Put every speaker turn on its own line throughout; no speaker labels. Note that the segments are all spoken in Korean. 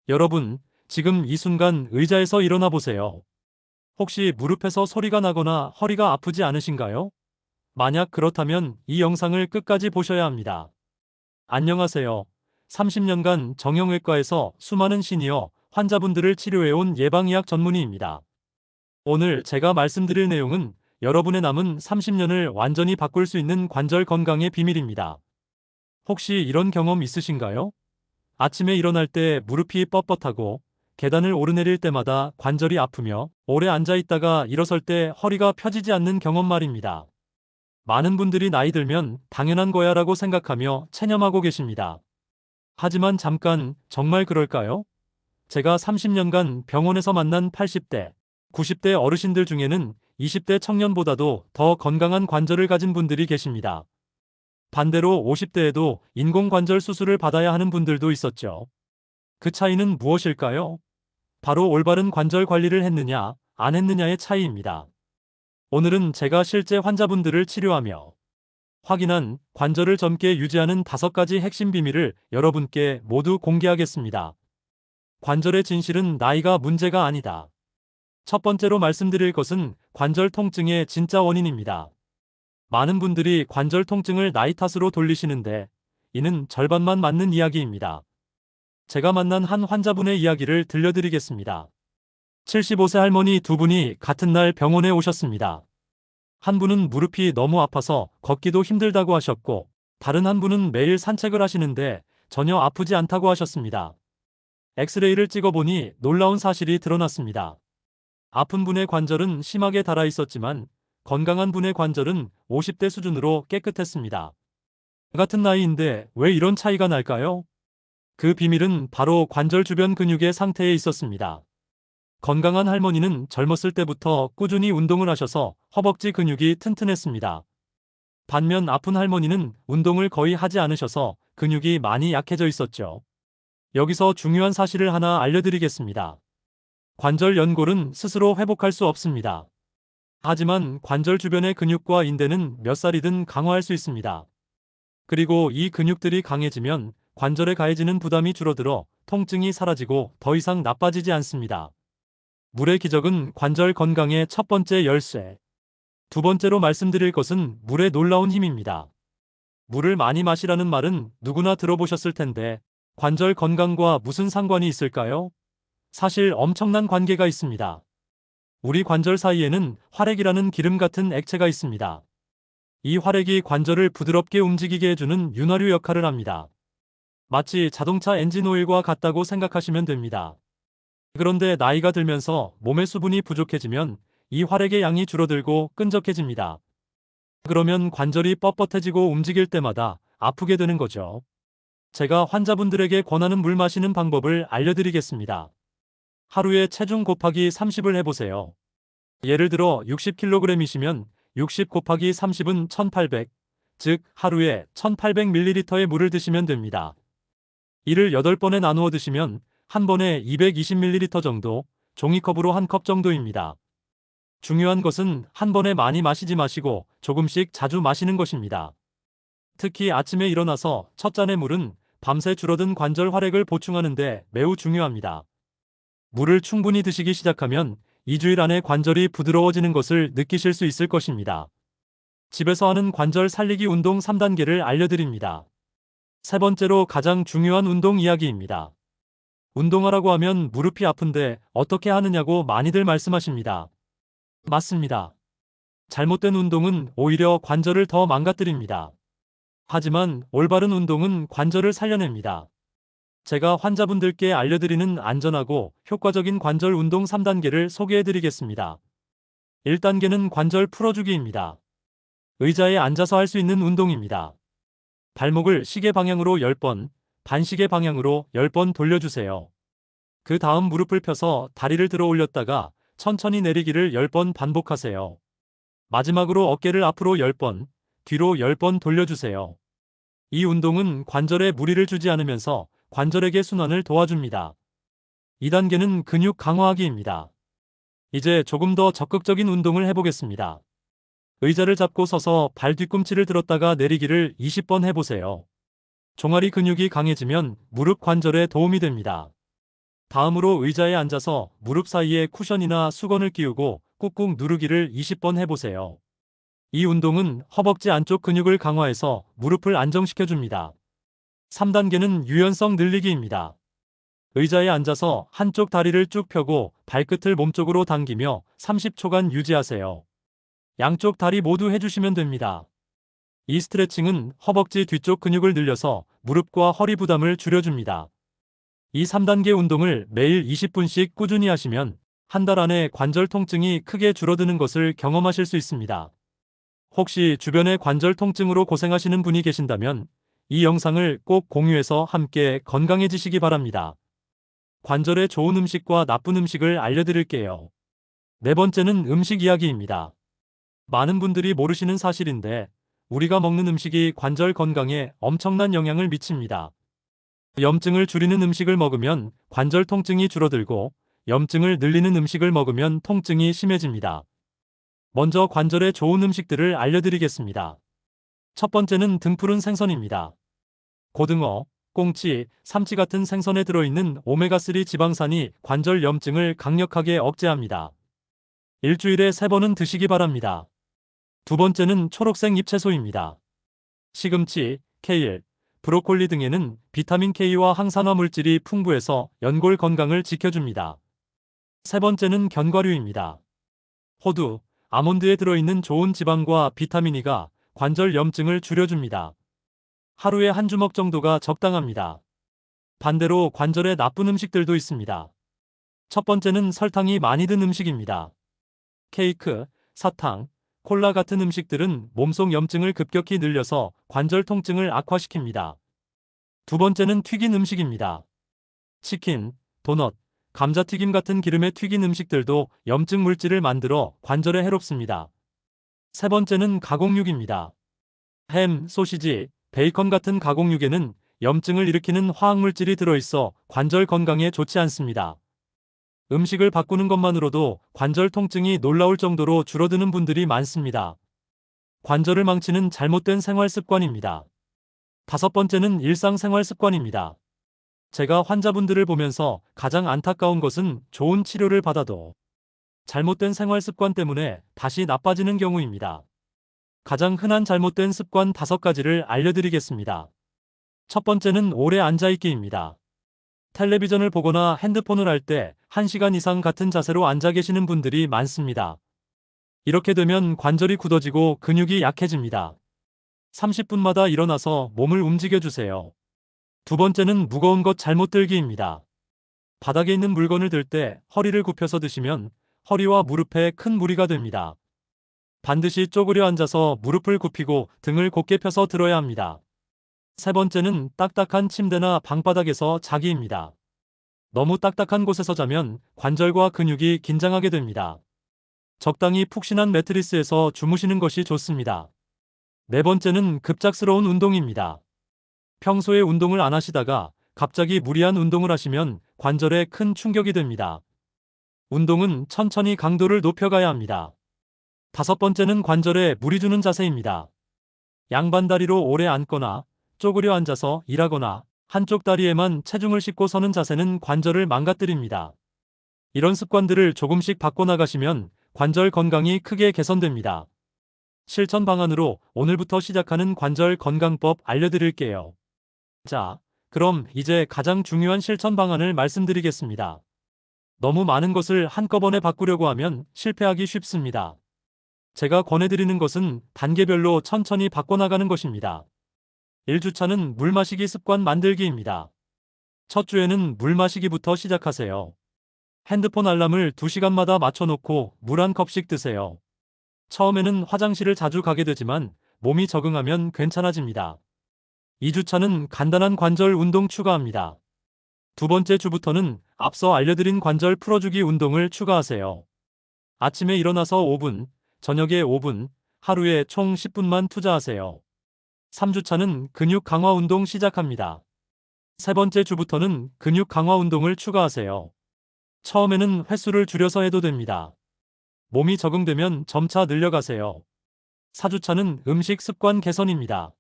여러분, 지금 이 순간 의자에서 일어나 보세요. 혹시 무릎에서 소리가 나거나 허리가 아프지 않으신가요? 만약 그렇다면 이 영상을 끝까지 보셔야 합니다. 안녕하세요. 30년간 정형외과에서 수많은 시니어 환자분들을 치료해온 예방의학 전문의입니다. 오늘 제가 말씀드릴 내용은 여러분의 남은 30년을 완전히 바꿀 수 있는 관절 건강의 비밀입니다. 혹시 이런 경험 있으신가요? 아침에 일어날 때 무릎이 뻣뻣하고 계단을 오르내릴 때마다 관절이 아프며 오래 앉아 있다가 일어설 때 허리가 펴지지 않는 경험 말입니다. 많은 분들이 나이 들면 당연한 거야라고 생각하며 체념하고 계십니다. 하지만 잠깐, 정말 그럴까요? 제가 30년간 병원에서 만난 80대, 90대 어르신들 중에는 20대 청년보다도 더 건강한 관절을 가진 분들이 계십니다. 반대로 50대에도 인공관절 수술을 받아야 하는 분들도 있었죠. 그 차이는 무엇일까요? 바로 올바른 관절 관리를 했느냐, 안 했느냐의 차이입니다. 오늘은 제가 실제 환자분들을 치료하며 확인한 관절을 젊게 유지하는 5가지 핵심 비밀을 여러분께 모두 공개하겠습니다. 관절의 진실은 나이가 문제가 아니다. 첫 번째로 말씀드릴 것은 관절 통증의 진짜 원인입니다. 많은 분들이 관절 통증을 나이 탓으로 돌리시는데 이는 절반만 맞는 이야기입니다. 제가 만난 한 환자분의 이야기를 들려드리겠습니다. 75세 할머니 두 분이 같은 날 병원에 오셨습니다. 한 분은 무릎이 너무 아파서 걷기도 힘들다고 하셨고, 다른 한 분은 매일 산책을 하시는데 전혀 아프지 않다고 하셨습니다. 엑스레이를 찍어보니 놀라운 사실이 드러났습니다. 아픈 분의 관절은 심하게 닳아 있었지만 건강한 분의 관절은 50대 수준으로 깨끗했습니다. 같은 나이인데 왜 이런 차이가 날까요? 그 비밀은 바로 관절 주변 근육의 상태에 있었습니다. 건강한 할머니는 젊었을 때부터 꾸준히 운동을 하셔서 허벅지 근육이 튼튼했습니다. 반면 아픈 할머니는 운동을 거의 하지 않으셔서 근육이 많이 약해져 있었죠. 여기서 중요한 사실을 하나 알려드리겠습니다. 관절 연골은 스스로 회복할 수 없습니다. 하지만 관절 주변의 근육과 인대는 몇 살이든 강화할 수 있습니다. 그리고 이 근육들이 강해지면 관절에 가해지는 부담이 줄어들어 통증이 사라지고 더 이상 나빠지지 않습니다. 물의 기적은 관절 건강의 첫 번째 열쇠. 두 번째로 말씀드릴 것은 물의 놀라운 힘입니다. 물을 많이 마시라는 말은 누구나 들어보셨을 텐데 관절 건강과 무슨 상관이 있을까요? 사실 엄청난 관계가 있습니다. 우리 관절 사이에는 활액이라는 기름 같은 액체가 있습니다. 이 활액이 관절을 부드럽게 움직이게 해주는 윤활유 역할을 합니다. 마치 자동차 엔진 오일과 같다고 생각하시면 됩니다. 그런데 나이가 들면서 몸의 수분이 부족해지면 이 활액의 양이 줄어들고 끈적해집니다. 그러면 관절이 뻣뻣해지고 움직일 때마다 아프게 되는 거죠. 제가 환자분들에게 권하는 물 마시는 방법을 알려드리겠습니다. 하루에 체중 곱하기 30을 해보세요. 예를 들어 60kg이시면 60 곱하기 30은 1800, 즉 하루에 1800ml의 물을 드시면 됩니다. 이를 8번에 나누어 드시면 한 번에 220ml 정도, 종이컵으로 한 컵 정도입니다. 중요한 것은 한 번에 많이 마시지 마시고 조금씩 자주 마시는 것입니다. 특히 아침에 일어나서 첫 잔의 물은 밤새 줄어든 관절 활액을 보충하는 데 매우 중요합니다. 물을 충분히 드시기 시작하면 2주일 안에 관절이 부드러워지는 것을 느끼실 수 있을 것입니다. 집에서 하는 관절 살리기 운동 3단계를 알려드립니다. 세 번째로 가장 중요한 운동 이야기입니다. 운동하라고 하면 무릎이 아픈데 어떻게 하느냐고 많이들 말씀하십니다. 맞습니다. 잘못된 운동은 오히려 관절을 더 망가뜨립니다. 하지만 올바른 운동은 관절을 살려냅니다. 제가 환자분들께 알려드리는 안전하고 효과적인 관절 운동 3단계를 소개해드리겠습니다. 1단계는 관절 풀어주기입니다. 의자에 앉아서 할 수 있는 운동입니다. 발목을 시계 방향으로 10번, 반시계 방향으로 10번 돌려주세요. 그 다음 무릎을 펴서 다리를 들어 올렸다가 천천히 내리기를 10번 반복하세요. 마지막으로 어깨를 앞으로 10번, 뒤로 10번 돌려주세요. 이 운동은 관절에 무리를 주지 않으면서 관절에게 순환을 도와줍니다. 2단계는 근육 강화하기입니다. 이제 조금 더 적극적인 운동을 해보겠습니다. 의자를 잡고 서서 발 뒤꿈치를 들었다가 내리기를 20번 해보세요. 종아리 근육이 강해지면 무릎 관절에 도움이 됩니다. 다음으로 의자에 앉아서 무릎 사이에 쿠션이나 수건을 끼우고 꾹꾹 누르기를 20번 해보세요. 이 운동은 허벅지 안쪽 근육을 강화해서 무릎을 안정시켜줍니다. 3단계는 유연성 늘리기입니다. 의자에 앉아서 한쪽 다리를 쭉 펴고 발끝을 몸쪽으로 당기며 30초간 유지하세요. 양쪽 다리 모두 해주시면 됩니다. 이 스트레칭은 허벅지 뒤쪽 근육을 늘려서 무릎과 허리 부담을 줄여줍니다. 이 3단계 운동을 매일 20분씩 꾸준히 하시면 한 달 안에 관절 통증이 크게 줄어드는 것을 경험하실 수 있습니다. 혹시 주변에 관절 통증으로 고생하시는 분이 계신다면 이 영상을 꼭 공유해서 함께 건강해지시기 바랍니다. 관절에 좋은 음식과 나쁜 음식을 알려드릴게요. 네 번째는 음식 이야기입니다. 많은 분들이 모르시는 사실인데 우리가 먹는 음식이 관절 건강에 엄청난 영향을 미칩니다. 염증을 줄이는 음식을 먹으면 관절 통증이 줄어들고 염증을 늘리는 음식을 먹으면 통증이 심해집니다. 먼저 관절에 좋은 음식들을 알려드리겠습니다. 첫 번째는 등푸른 생선입니다. 고등어, 꽁치, 삼치 같은 생선에 들어있는 오메가3 지방산이 관절 염증을 강력하게 억제합니다. 일주일에 3번은 드시기 바랍니다. 두 번째는 초록색 잎채소입니다. 시금치, 케일, 브로콜리 등에는 비타민 K와 항산화 물질이 풍부해서 연골 건강을 지켜줍니다. 세 번째는 견과류입니다. 호두, 아몬드에 들어있는 좋은 지방과 비타민 E가 관절 염증을 줄여줍니다. 하루에 한 주먹 정도가 적당합니다. 반대로 관절에 나쁜 음식들도 있습니다. 첫 번째는 설탕이 많이 든 음식입니다. 케이크, 사탕, 콜라 같은 음식들은 몸속 염증을 급격히 늘려서 관절 통증을 악화시킵니다. 두 번째는 튀긴 음식입니다. 치킨, 도넛, 감자튀김 같은 기름에 튀긴 음식들도 염증 물질을 만들어 관절에 해롭습니다. 세 번째는 가공육입니다. 햄, 소시지, 베이컨 같은 가공육에는 염증을 일으키는 화학물질이 들어있어 관절 건강에 좋지 않습니다. 음식을 바꾸는 것만으로도 관절 통증이 놀라울 정도로 줄어드는 분들이 많습니다. 관절을 망치는 잘못된 생활 습관입니다. 다섯 번째는 일상생활 습관입니다. 제가 환자분들을 보면서 가장 안타까운 것은 좋은 치료를 받아도 잘못된 생활 습관 때문에 다시 나빠지는 경우입니다. 가장 흔한 잘못된 습관 5가지를 알려드리겠습니다. 첫 번째는 오래 앉아있기입니다. 텔레비전을 보거나 핸드폰을 할 때 1시간 이상 같은 자세로 앉아 계시는 분들이 많습니다. 이렇게 되면 관절이 굳어지고 근육이 약해집니다. 30분마다 일어나서 몸을 움직여주세요. 두 번째는 무거운 것 잘못 들기입니다. 바닥에 있는 물건을 들 때 허리를 굽혀서 드시면 허리와 무릎에 큰 무리가 됩니다. 반드시 쪼그려 앉아서 무릎을 굽히고 등을 곧게 펴서 들어야 합니다. 세 번째는 딱딱한 침대나 방바닥에서 자기입니다. 너무 딱딱한 곳에서 자면 관절과 근육이 긴장하게 됩니다. 적당히 푹신한 매트리스에서 주무시는 것이 좋습니다. 네 번째는 급작스러운 운동입니다. 평소에 운동을 안 하시다가 갑자기 무리한 운동을 하시면 관절에 큰 충격이 됩니다. 운동은 천천히 강도를 높여가야 합니다. 다섯 번째는 관절에 무리 주는 자세입니다. 양반다리로 오래 앉거나 쪼그려 앉아서 일하거나 한쪽 다리에만 체중을 싣고 서는 자세는 관절을 망가뜨립니다. 이런 습관들을 조금씩 바꿔나가시면 관절 건강이 크게 개선됩니다. 실천 방안으로 오늘부터 시작하는 관절 건강법 알려드릴게요. 자, 그럼 이제 가장 중요한 실천 방안을 말씀드리겠습니다. 너무 많은 것을 한꺼번에 바꾸려고 하면 실패하기 쉽습니다. 제가 권해드리는 것은 단계별로 천천히 바꿔나가는 것입니다. 1주차는 물 마시기 습관 만들기입니다. 첫 주에는 물 마시기부터 시작하세요. 핸드폰 알람을 2시간마다 맞춰놓고 물 한 컵씩 드세요. 처음에는 화장실을 자주 가게 되지만 몸이 적응하면 괜찮아집니다. 2주차는 간단한 관절 운동 추가합니다. 두 번째 주부터는 앞서 알려드린 관절 풀어주기 운동을 추가하세요. 아침에 일어나서 5분, 저녁에 5분, 하루에 총 10분만 투자하세요. 3주차는 근육 강화 운동 시작합니다. 세 번째 주부터는 근육 강화 운동을 추가하세요. 처음에는 횟수를 줄여서 해도 됩니다. 몸이 적응되면 점차 늘려가세요. 4주차는 음식 습관 개선입니다.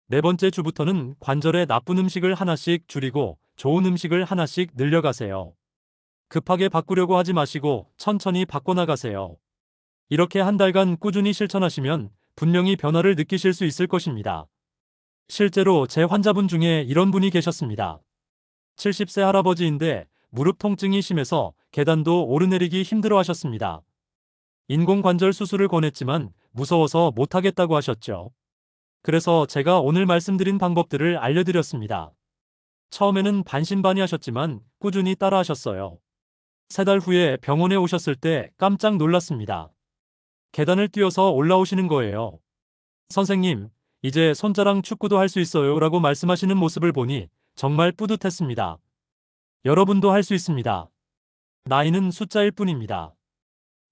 네 번째 주부터는 관절에 나쁜 음식을 하나씩 줄이고 좋은 음식을 하나씩 늘려가세요. 급하게 바꾸려고 하지 마시고 천천히 바꿔나가세요. 이렇게 한 달간 꾸준히 실천하시면 분명히 변화를 느끼실 수 있을 것입니다. 실제로 제 환자분 중에 이런 분이 계셨습니다. 70세 할아버지인데 무릎 통증이 심해서 계단도 오르내리기 힘들어 하셨습니다. 인공관절 수술을 권했지만 무서워서 못하겠다고 하셨죠. 그래서 제가 오늘 말씀드린 방법들을 알려드렸습니다. 처음에는 반신반의하셨지만 꾸준히 따라하셨어요. 3달 후에 병원에 오셨을 때 깜짝 놀랐습니다. 계단을 뛰어서 올라오시는 거예요. 선생님, 이제 손자랑 축구도 할 수 있어요 라고 말씀하시는 모습을 보니 정말 뿌듯했습니다. 여러분도 할 수 있습니다. 나이는 숫자일 뿐입니다.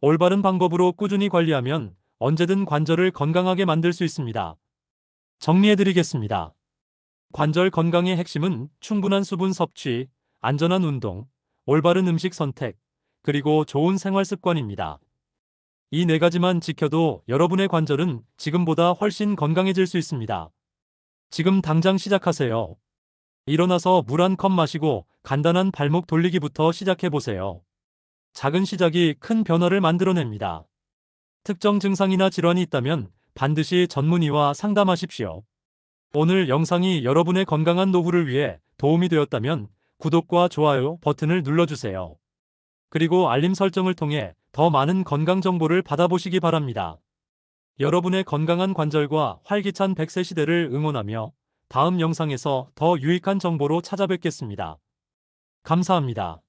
올바른 방법으로 꾸준히 관리하면 언제든 관절을 건강하게 만들 수 있습니다. 정리해드리겠습니다. 관절 건강의 핵심은 충분한 수분 섭취, 안전한 운동, 올바른 음식 선택, 그리고 좋은 생활 습관입니다. 이 4가지만 지켜도 여러분의 관절은 지금보다 훨씬 건강해질 수 있습니다. 지금 당장 시작하세요. 일어나서 물 한 컵 마시고 간단한 발목 돌리기부터 시작해보세요. 작은 시작이 큰 변화를 만들어냅니다. 특정 증상이나 질환이 있다면 반드시 전문의와 상담하십시오. 오늘 영상이 여러분의 건강한 노후를 위해 도움이 되었다면 구독과 좋아요 버튼을 눌러주세요. 그리고 알림 설정을 통해 더 많은 건강 정보를 받아보시기 바랍니다. 여러분의 건강한 관절과 활기찬 100세 시대를 응원하며 다음 영상에서 더 유익한 정보로 찾아뵙겠습니다. 감사합니다.